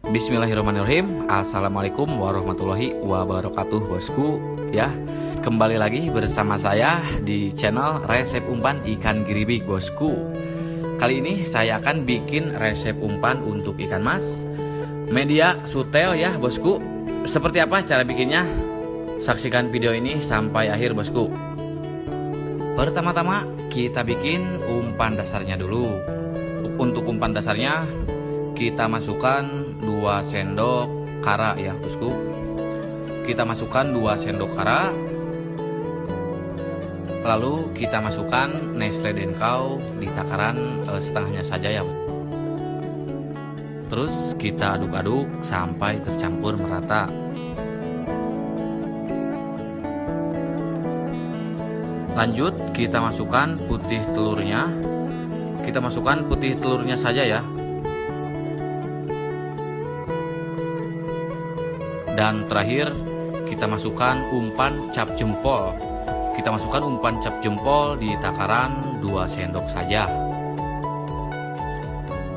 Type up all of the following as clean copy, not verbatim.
Bismillahirrahmanirrahim. Assalamualaikum warahmatullahi wabarakatuh, bosku. Ya, kembali lagi bersama saya di channel resep umpan ikan giribik, bosku. Kali ini saya akan bikin resep umpan untuk ikan mas media sutel ya, bosku. Seperti apa cara bikinnya? Saksikan video ini sampai akhir, bosku. Pertama-tama kita bikin umpan dasarnya dulu. Untuk umpan dasarnya kita masukkan 2 sendok kara ya, bosku. Kita masukkan 2 sendok kara. Lalu kita masukkan Nestle Denkau di takaran setengahnya saja ya. Terus kita aduk-aduk sampai tercampur merata. Lanjut kita masukkan putih telurnya. Kita masukkan putih telurnya saja ya. Dan terakhir kita masukkan umpan cap jempol. Kita masukkan umpan cap jempol di takaran 2 sendok saja.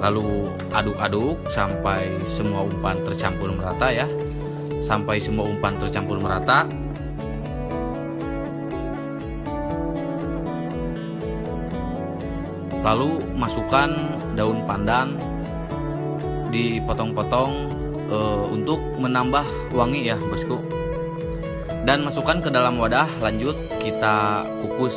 Lalu aduk-aduk sampai semua umpan tercampur merata ya. Sampai semua umpan tercampur merata. Lalu masukkan daun pandan, dipotong-potong untuk menambah wangi ya, bosku. Dan masukkan ke dalam wadah, lanjut kita kukus.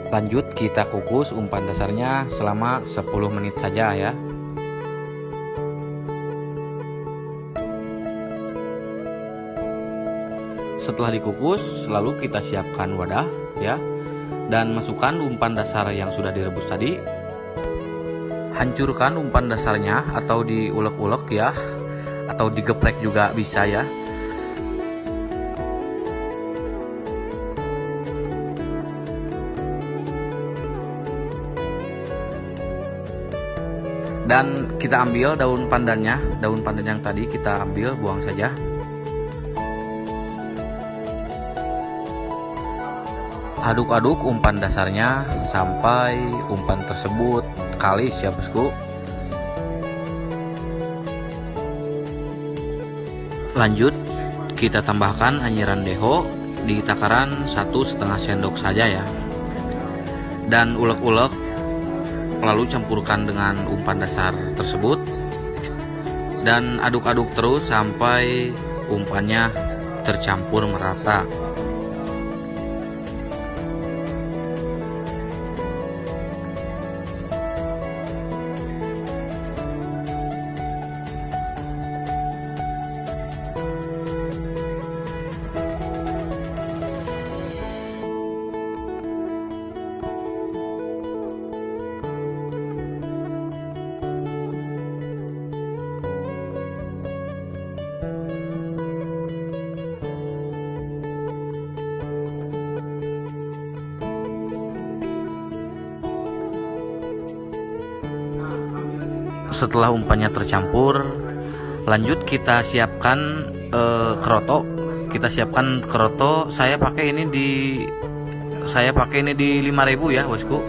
Lanjut kita kukus umpan dasarnya selama 10 menit saja ya. Setelah dikukus, lalu kita siapkan wadah ya. Dan masukkan umpan dasar yang sudah direbus tadi. Hancurkan umpan dasarnya atau diulek-ulek ya, atau digeprek juga bisa ya. Dan kita ambil daun pandannya, daun pandan yang tadi kita ambil, buang saja. Aduk-aduk umpan dasarnya sampai umpan tersebut kalis ya, bosku. Lanjut kita tambahkan anyiran deho di takaran 1,5 sendok saja ya. Dan ulek-ulek, lalu campurkan dengan umpan dasar tersebut. Dan aduk-aduk terus sampai umpannya tercampur merata. Setelah umpannya tercampur, lanjut kita siapkan keroto. Kita siapkan keroto. Saya pakai ini di 5.000 ya, bosku.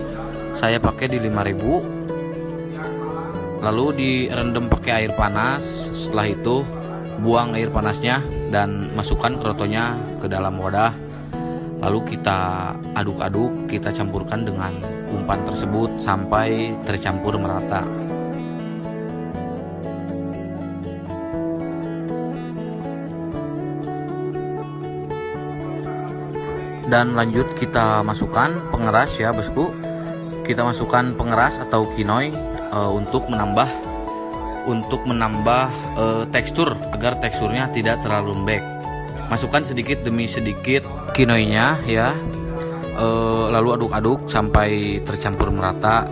Saya pakai di 5.000. Lalu direndam pakai air panas. Setelah itu buang air panasnya dan masukkan kerotonya ke dalam wadah. Lalu kita aduk-aduk, kita campurkan dengan umpan tersebut sampai tercampur merata. Dan lanjut kita masukkan pengeras ya, bosku. Kita masukkan pengeras atau kinoy untuk menambah tekstur, agar teksturnya tidak terlalu lembek. Masukkan sedikit demi sedikit kinoynya ya. Lalu aduk-aduk sampai tercampur merata.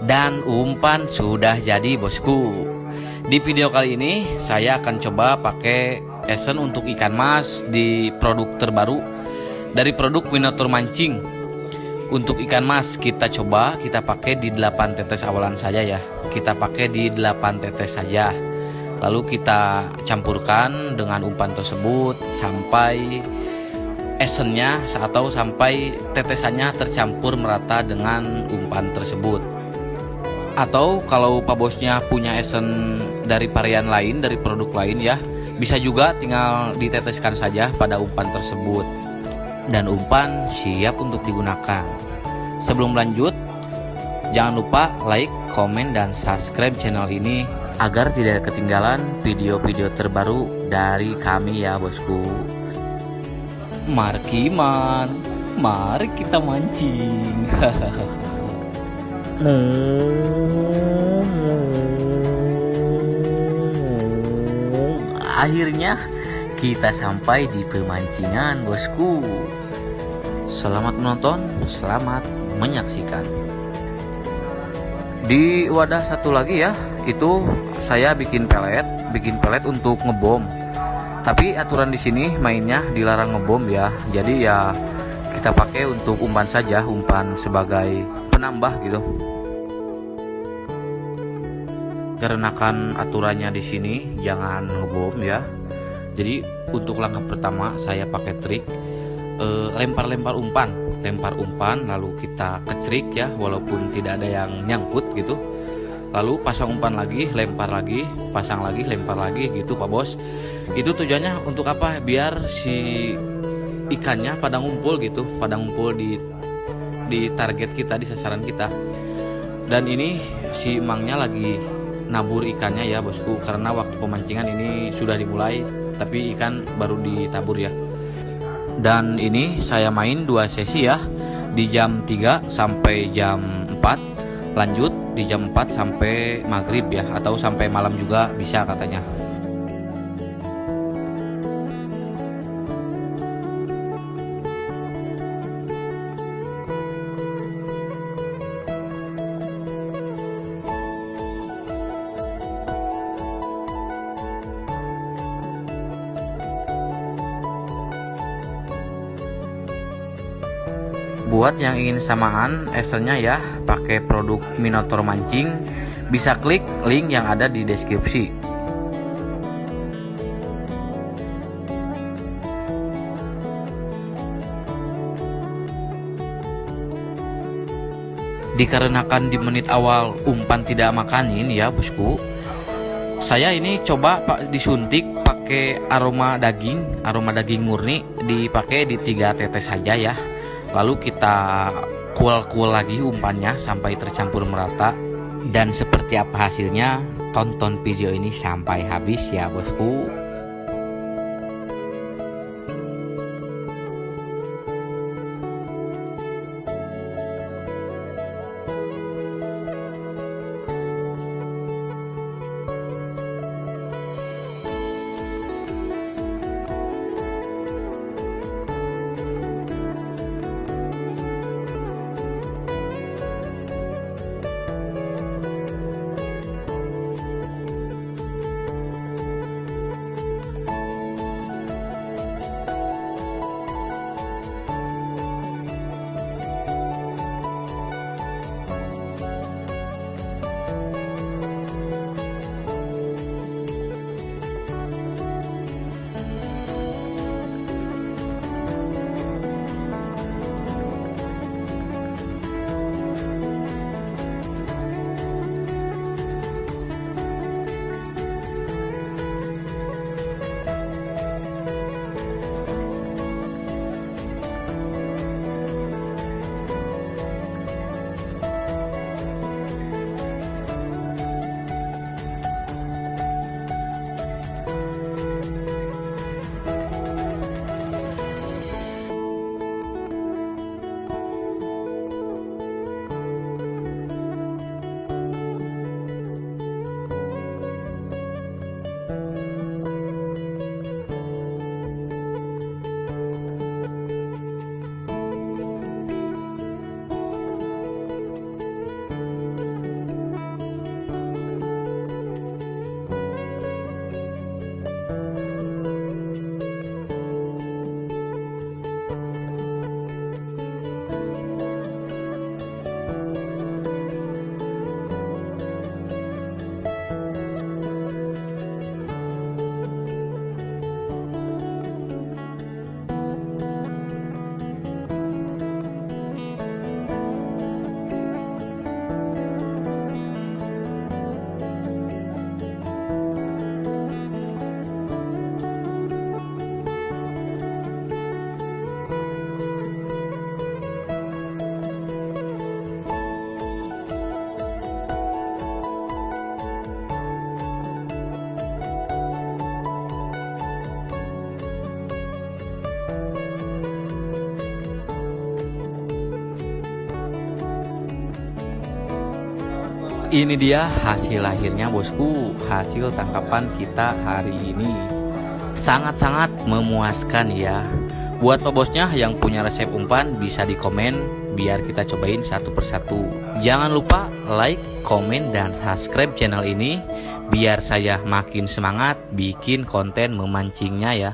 Dan umpan sudah jadi bosku. Di video kali ini saya akan coba pakai esen untuk ikan mas di produk terbaru dari produk Minotaur Mancing. Untuk ikan mas kita pakai di 8 tetes awalan saja ya. Kita pakai di 8 tetes saja. Lalu kita campurkan dengan umpan tersebut sampai esennya atau sampai tetesannya tercampur merata dengan umpan tersebut. Atau kalau Pak Bosnya punya esen dari varian lain, dari produk lain ya, bisa juga tinggal diteteskan saja pada umpan tersebut. Dan umpan siap untuk digunakan. Sebelum lanjut, jangan lupa like, komen, dan subscribe channel ini agar tidak ketinggalan video-video terbaru dari kami ya bosku. Markiman, mari kita mancing. Akhirnya kita sampai di pemancingan bosku. Selamat menonton, selamat menyaksikan. Di wadah satu lagi ya, itu saya bikin pelet untuk ngebom. Tapi aturan di sini mainnya dilarang ngebom ya. Jadi ya kita pakai untuk umpan saja, umpan sebagai penambah gitu. Karena kan aturannya di sini jangan ngebom ya. Jadi untuk langkah pertama saya pakai trik lempar umpan lalu kita kecerik ya, walaupun tidak ada yang nyangkut gitu. Lalu pasang umpan lagi, lempar lagi, pasang lagi, lempar lagi gitu Pak Bos. Itu tujuannya untuk apa? Biar si ikannya pada ngumpul gitu, pada ngumpul di target kita, di sasaran kita. Dan ini si emangnya lagi nabur ikannya ya bosku, karena waktu pemancingan ini sudah dimulai tapi ikan baru ditabur ya. Dan ini saya main 2 sesi ya, di jam 3 sampai jam 4, lanjut di jam 4 sampai maghrib ya, atau sampai malam juga bisa katanya. Buat yang ingin samaan esennya ya, pakai produk Minotaur Mancing, bisa klik link yang ada di deskripsi. Dikarenakan di menit awal umpan tidak makanin ya bosku, saya ini coba disuntik pakai aroma daging murni, dipakai di 3 tetes saja ya. Lalu kita kual lagi umpannya sampai tercampur merata. Dan seperti apa hasilnya, tonton video ini sampai habis ya bosku. Ini dia hasil akhirnya bosku, hasil tangkapan kita hari ini. Sangat-sangat memuaskan ya. Buat bosnya yang punya resep umpan bisa di komen biar kita cobain satu persatu. Jangan lupa like, komen, dan subscribe channel ini biar saya makin semangat bikin konten memancingnya ya.